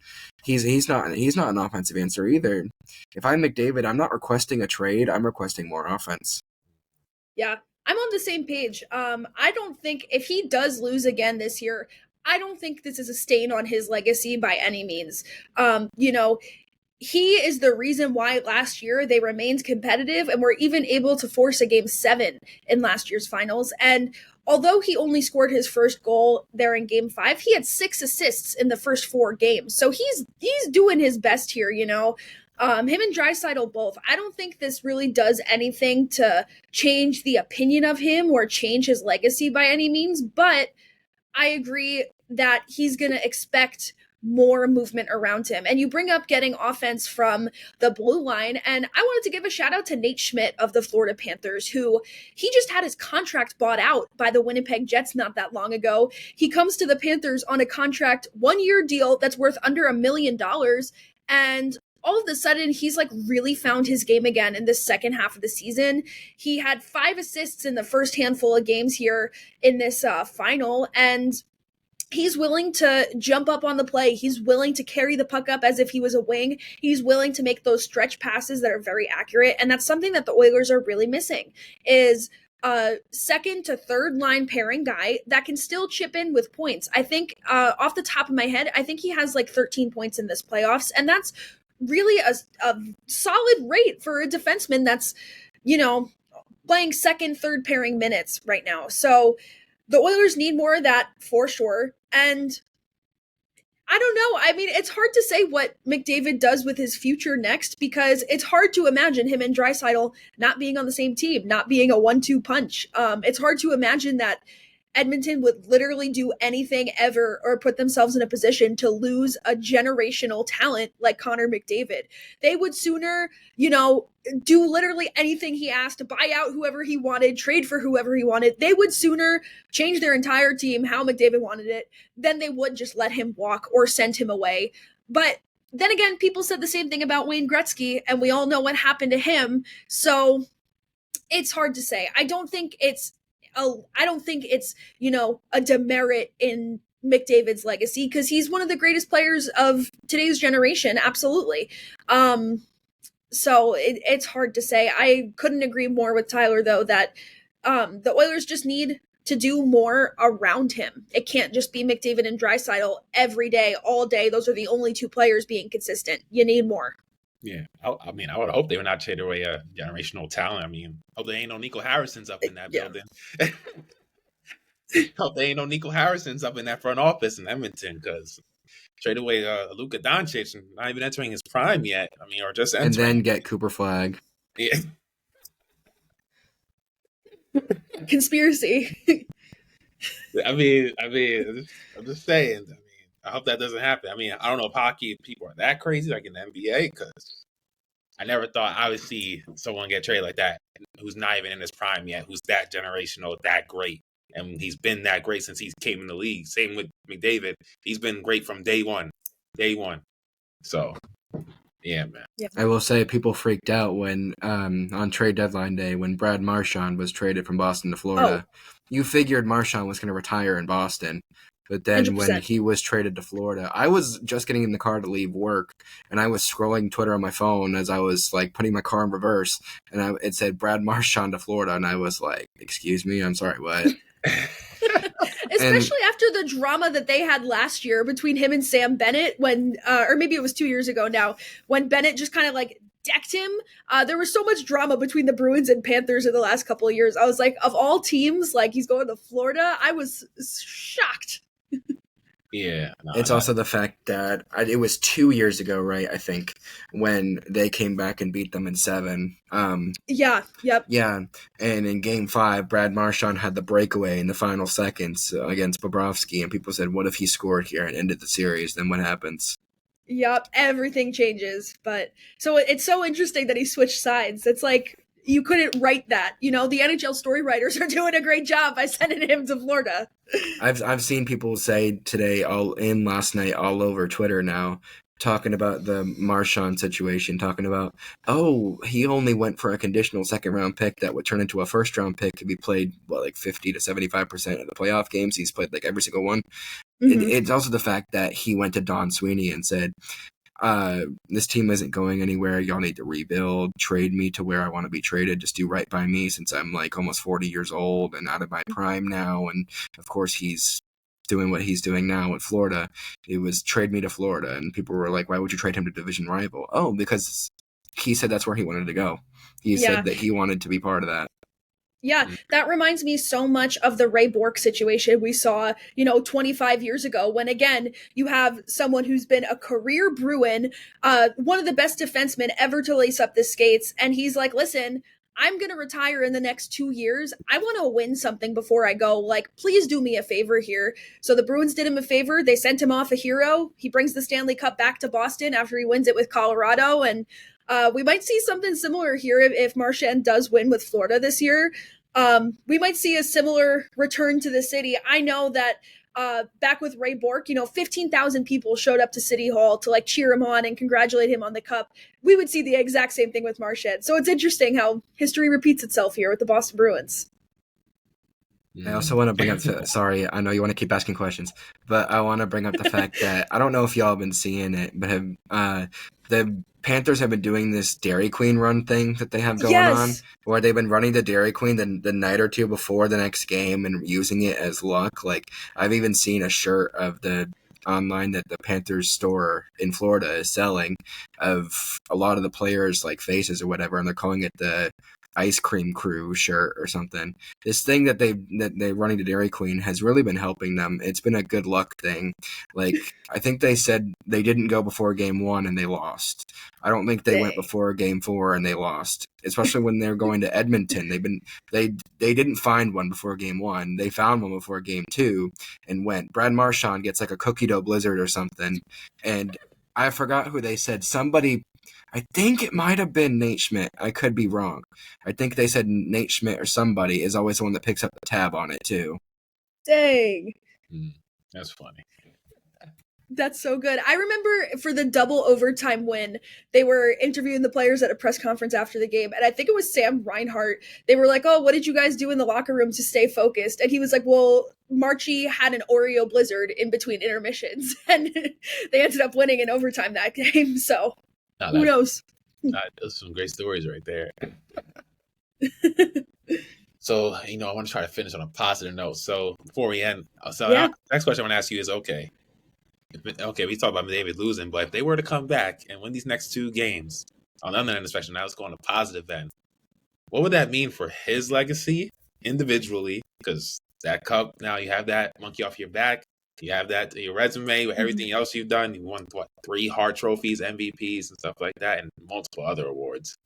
He's not an offensive answer either. If I'm McDavid, I'm not requesting a trade. I'm requesting more offense. Yeah, I'm on the same page. I don't think if he does lose again this year, I don't think this is a stain on his legacy by any means. He is the reason why last year they remained competitive and were even able to force a Game 7 in last year's finals. And although he only scored his first goal there in Game 5, he had 6 assists in the first 4 games. So he's doing his best here, Him and Draisaitl both. I don't think this really does anything to change the opinion of him or change his legacy by any means, but I agree that he's going to expect more movement around him. And you bring up getting offense from the blue line, and I wanted to give a shout out to Nate Schmidt of the Florida Panthers, who he just had his contract bought out by the Winnipeg Jets not that long ago. He comes to the Panthers on a contract 1-year deal that's worth under $1 million, and all of a sudden, he's like really found his game again in the second half of the season. He had 5 assists in the first handful of games here in this final, and he's willing to jump up on the play. He's willing to carry the puck up as if he was a wing. He's willing to make those stretch passes that are very accurate, and that's something that the Oilers are really missing, is a second to third line pairing guy that can still chip in with points. I think off the top of my head, I think he has like 13 points in this playoffs, and that's really a solid rate for a defenseman that's, playing second, third pairing minutes right now. So the Oilers need more of that for sure. And I don't know. I mean, it's hard to say what McDavid does with his future next, because it's hard to imagine him and Draisaitl not being on the same team, not being a 1-2 punch. It's hard to imagine that Edmonton would literally do anything ever or put themselves in a position to lose a generational talent like Connor McDavid. They would sooner, do literally anything he asked, to buy out whoever he wanted, trade for whoever he wanted. They would sooner change their entire team how McDavid wanted it than they would just let him walk or send him away. But then again, people said the same thing about Wayne Gretzky, and we all know what happened to him. So it's hard to say. I don't think it's a demerit in McDavid's legacy, because he's one of the greatest players of today's generation. Absolutely. So it's hard to say. I couldn't agree more with Tyler, though, that the Oilers just need to do more around him. It can't just be McDavid and Draisaitl every day, all day. Those are the only 2 players being consistent. You need more. Yeah, I would hope they would not trade away a generational talent. Hope there ain't no Nico Harrisons up in that building. Hope there ain't no Nico Harrisons up in that front office in Edmonton, because trade away Luka Doncic, and not even entering his prime yet. Or just entering. And then get Cooper Flag. Yeah. Conspiracy. I'm just saying. I hope that doesn't happen. I don't know if hockey people are that crazy like in the NBA, because I never thought I would see someone get traded like that who's not even in his prime yet, who's that generational, that great. And he's been that great since he came in the league. Same with McDavid. He's been great from day one. So, yeah, man. Yeah. I will say people freaked out when, on trade deadline day, when Brad Marchand was traded from Boston to Florida. Oh. You figured Marchand was going to retire in Boston. But then 100%. When he was traded to Florida, I was just getting in the car to leave work, and I was scrolling Twitter on my phone as I was putting my car in reverse, and it said Brad Marchand to Florida, and I was like, "Excuse me, I'm sorry, what?" Especially after the drama that they had last year between him and Sam Bennett, when, or maybe it was 2 years ago now, when Bennett just kind of decked him. There was so much drama between the Bruins and Panthers in the last couple of years. I was like, of all teams, he's going to Florida. I was shocked. Yeah, It's also the fact that it was 2 years ago, right? I think when they came back and beat them in 7. Yeah, yep. Yeah, and in Game 5, Brad Marchand had the breakaway in the final seconds against Bobrovsky, and people said, "What if he scored here and ended the series?" Then what happens? Yep, everything changes. But so it's so interesting that he switched sides. It's like you couldn't write that. You know, the NHL story writers are doing a great job by sending him to Florida. I've seen people say today, last night, all over Twitter now, talking about the Marchand situation, talking about, oh, he only went for a conditional second round pick that would turn into a first round pick if he played, like 50 to 75% of the playoff games. He's played like every single one. Mm-hmm. It's also the fact that he went to Don Sweeney and said, this team isn't going anywhere. Y'all need to rebuild. Trade me to where I want to be traded. Just do right by me since I'm like almost 40 years old and out of my prime now. And of course, he's doing what he's doing now in Florida. It was trade me to Florida. And people were like, why would you trade him to division rival? Oh, because he said that's where he wanted to go. He said that he wanted to be part of that. Yeah, that reminds me so much of the Ray Bourque situation we saw, 25 years ago, when again, you have someone who's been a career Bruin, one of the best defensemen ever to lace up the skates. And he's like, listen, I'm going to retire in the next 2 years. I want to win something before I go. Like, please do me a favor here. So the Bruins did him a favor. They sent him off a hero. He brings the Stanley Cup back to Boston after he wins it with Colorado. And we might see something similar here if Marchand does win with Florida this year. We might see a similar return to the city. I know that back with Ray Bourque, 15,000 people showed up to City Hall to like cheer him on and congratulate him on the cup. We would see the exact same thing with Marchand. So it's interesting how history repeats itself here with the Boston Bruins. I also want to bring up, sorry, I know you want to keep asking questions, but I want to bring up the fact that I don't know if y'all have been seeing it, but the Panthers have been doing this Dairy Queen run thing that they have going on, where they've been running the Dairy Queen the night or two before the next game and using it as luck. Like, I've even seen a shirt of the online that the Panthers store in Florida is selling of a lot of the players' like faces or whatever, and they're calling it the Ice Cream Crew shirt or something. This thing that they're running to Dairy Queen has really been helping them. It's been a good luck thing. Like, I think they said they didn't go before game 1 and they lost. I don't think they went before game 4 and they lost. Especially when they're going to Edmonton. They didn't find one before game 1. They found one before game 2 and went. Brad Marchand gets like a cookie dough blizzard or something. And I forgot who they said. Somebody, I think it might have been Nate Schmidt. I could be wrong. I think they said Nate Schmidt or somebody is always the one that picks up the tab on it too. Dang. That's funny. That's so good. I remember for the double overtime win, they were interviewing the players at a press conference after the game. And I think it was Sam Reinhart. They were like, oh, what did you guys do in the locker room to stay focused? And he was like, well, Marchie had an Oreo blizzard in between intermissions. And they ended up winning in overtime that game. So who knows? Those are some great stories right there. So, I want to try to finish on a positive note. So before we end, next question I want to ask you is, okay, we talked about David losing, but if they were to come back and win these next 2 games on the other end of the spectrum, now let's go on a positive end. What would that mean for his legacy individually? Because that cup, now you have that monkey off your back. You have that your resume with everything else you've done. You won 3 Hart trophies, MVPs, and stuff like that, and multiple other awards.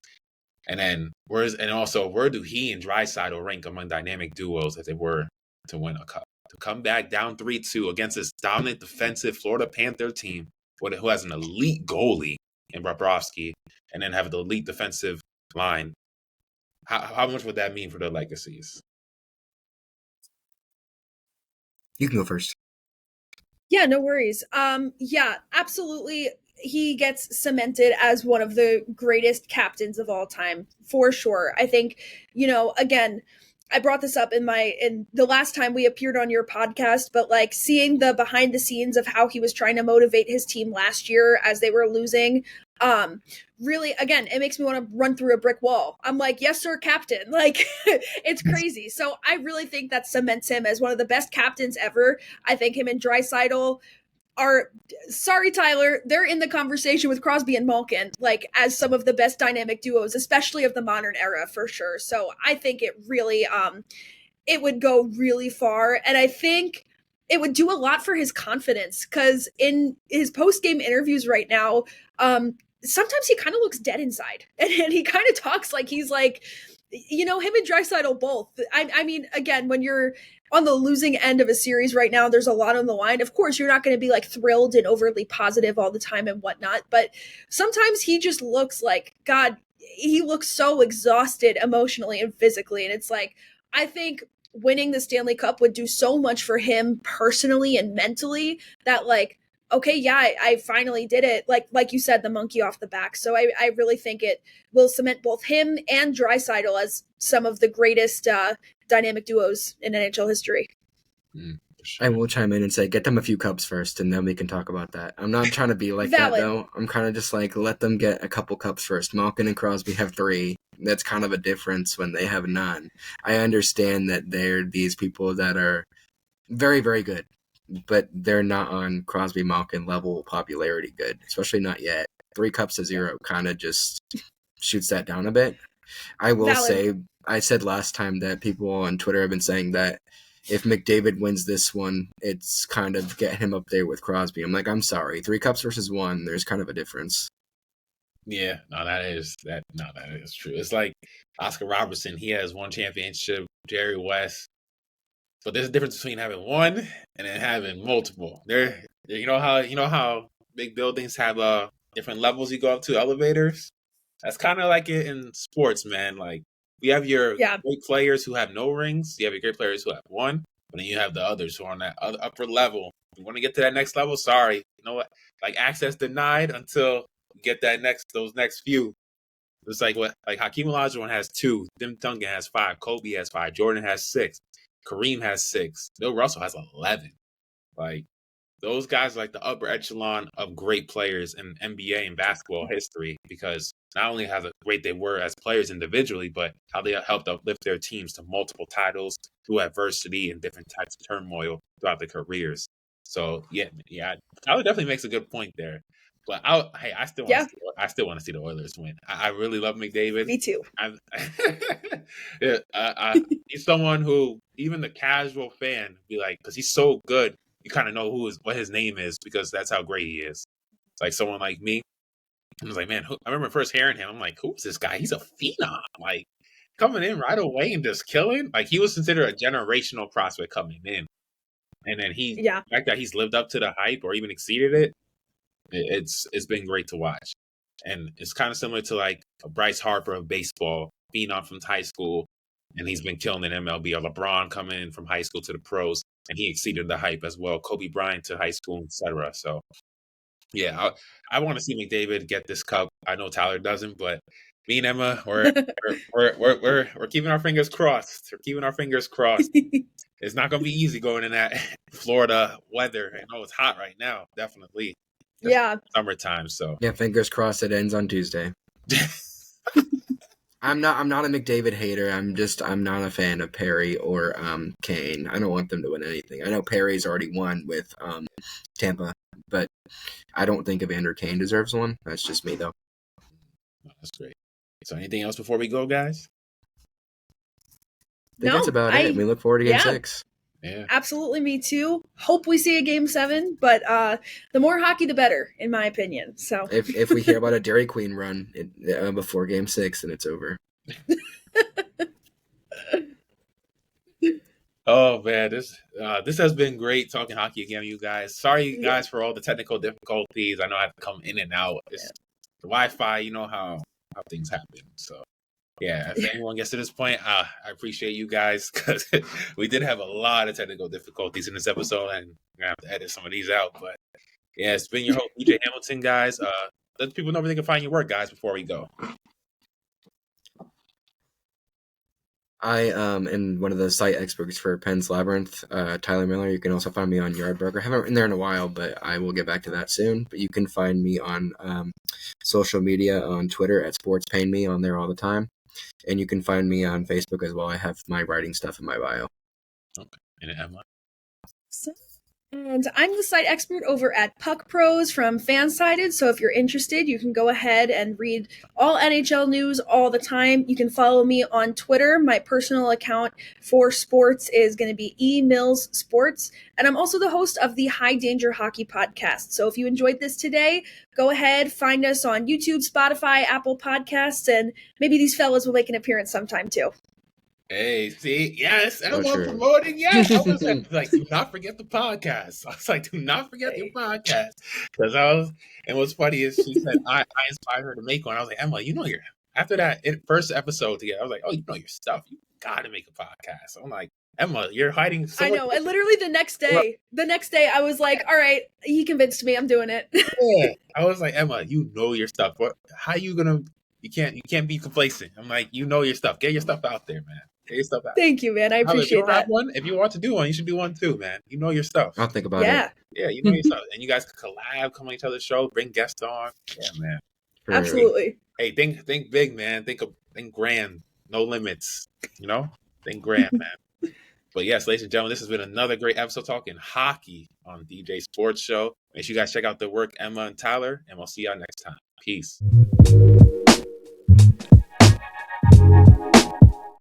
And then where do he and Draisaitl rank among dynamic duos if they were to win a cup? To come back down 3-2 against this dominant defensive Florida Panther team who has an elite goalie in Bobrovsky and then have the elite defensive line. How much would that mean for their legacies? You can go first. Yeah, no worries. Yeah, absolutely. He gets cemented as one of the greatest captains of all time, for sure. I think, again, I brought this up in the last time we appeared on your podcast, but like seeing the behind the scenes of how he was trying to motivate his team last year as they were losing, really, again, it makes me want to run through a brick wall. I'm like, yes, sir, captain. Like, it's crazy. So I really think that cements him as one of the best captains ever. I think him and Draisaitl are, sorry, Tyler, they're in the conversation with Crosby and Malkin, like as some of the best dynamic duos, especially of the modern era, for sure. So I think it really, it would go really far. And I think it would do a lot for his confidence, because in his post-game interviews right now, sometimes he kind of looks dead inside, and he kind of talks like he's like, him and Draisaitl both. I mean, again, when you're on the losing end of a series right now, there's a lot on the line. Of course, you're not going to be like thrilled and overly positive all the time and whatnot, but sometimes he just looks like, God, he looks so exhausted emotionally and physically. And it's like, I think winning the Stanley Cup would do so much for him personally and mentally that, like, okay, yeah, I finally did it. Like you said, the monkey off the back. So I really think it will cement both him and Draisaitl as some of the greatest dynamic duos in NHL history. Sure. I will chime in and say, get them a few cups first, and then we can talk about that. I'm not trying to be like that, though. I'm kind of just like, let them get a couple cups first. Malkin and Crosby have 3. That's kind of a difference when they have none. I understand that they're these people that are very, very good, but they're not on Crosby Malkin level popularity good, especially not yet. 3 cups to 0 kind of just shoots that down a bit. I will say, I said last time that people on Twitter have been saying that if McDavid wins this one, it's kind of get him up there with Crosby. I'm like, I'm sorry. 3 cups versus 1, there's kind of a difference. Yeah, that is true. It's like Oscar Robertson, he has 1 championship, Jerry West. But there's a difference between having 1 and then having multiple. You know how big buildings have different levels you go up to, elevators? That's kind of like it in sports, man. Like, you have your great players who have no rings. You have your great players who have 1, but then you have the others who are on that upper level. If you want to get to that next level, sorry. You know what? Like, access denied until you get those next few. It's like Hakeem Olajuwon has 2, Tim Duncan has 5, Kobe has 5, Jordan has 6, Kareem has 6, Bill Russell has 11. Like, those guys are like the upper echelon of great players in NBA and basketball history, because not only how great they were as players individually, but how they helped uplift their teams to multiple titles through adversity and different types of turmoil throughout their careers. So yeah, Tyler definitely makes a good point there. But I still want to see the Oilers win. I really love McDavid. Me too. He's someone who even the casual fan be like, because he's so good, you kind of know what his name is, because that's how great he is. It's like someone like me. I was like, man, I remember first hearing him. I'm like, who's this guy? He's a phenom. Like, coming in right away and just killing. Like, he was considered a generational prospect coming in. And then the fact that he's lived up to the hype or even exceeded it, it's been great to watch. And it's kind of similar to like a Bryce Harper of baseball, phenom from high school, and he's been killing in MLB. Or LeBron coming in from high school to the pros, and he exceeded the hype as well. Kobe Bryant to high school, etc. So, yeah, I want to see McDavid get this cup. I know Tyler doesn't, but me and Emma, we're keeping our fingers crossed. We're keeping our fingers crossed. It's not going to be easy going in that Florida weather. I know it's hot right now, definitely. Summertime. So yeah, fingers crossed it ends on Tuesday. I'm not a McDavid hater. I'm not a fan of Perry or Kane. I don't want them to win anything. I know Perry's already won with Tampa, but I don't think Evander Kane deserves one. That's just me, though. That's great. So anything else before we go, guys? I think that's about it. We look forward to Game 6. Yeah, absolutely. Me too. Hope we see a Game 7, but the more hockey, the better, in my opinion. So if we hear about a Dairy Queen run before Game 6, then it's over. Oh man, this has been great talking hockey again, you guys. Sorry, guys, for all the technical difficulties. I know I have to come in and out. It's the Wi-Fi. You know how things happen. So. Yeah, if anyone gets to this point, I appreciate you guys, because we did have a lot of technical difficulties in this episode, and we're going to have to edit some of these out. But yeah, it's been your host, EJ Hamilton, guys. Let people know where they can find your work, guys, before we go. I am one of the site experts for Penn's Labyrinth, Tyler Miller. You can also find me on Yardburger. I haven't been there in a while, but I will get back to that soon. But you can find me on social media, on Twitter at SportsPainMe, on there all the time. And you can find me on Facebook as well. I have my writing stuff in my bio. Okay. And Emma? And I'm the site expert over at Puck Pros from Fansided. So if you're interested, you can go ahead and read all NHL news all the time. You can follow me on Twitter. My personal account for sports is going to be eMills Sports. And I'm also the host of the High Danger Hockey podcast. So if you enjoyed this today, go ahead, find us on YouTube, Spotify, Apple Podcasts, and maybe these fellas will make an appearance sometime too. Hey, see, yes, So Emma true. promoting, yes. I was like, do not forget the podcast. I was like, do not forget the podcast. Because and what's funny is she said, I inspired her to make one. I was like, Emma, after that first episode together, I was like, oh, you know your stuff. You got to make a podcast. I'm like, Emma, you're hiding so I know. And literally the next day, I was like, all right, he convinced me. I'm doing it. Yeah. I was like, Emma, you know your stuff. How you going to, you can't be complacent. I'm like, you know your stuff. Get your stuff out there, man. Get your stuff out. Thank you, man. I If you appreciate don't have that. one, if you want to do one, you should do one too, man. You know your stuff. I'll think about Yeah, it. Yeah, you know your stuff. And you guys can collab, come on each other's show, bring guests on. Yeah, man. For- absolutely. Hey, think big, man. Think grand. No limits. Think grand, man. But yes, ladies and gentlemen, this has been another great episode talking hockey on DJ Sports Show. Make sure you guys check out the work, Emma and Tyler, and we'll see y'all next time. Peace.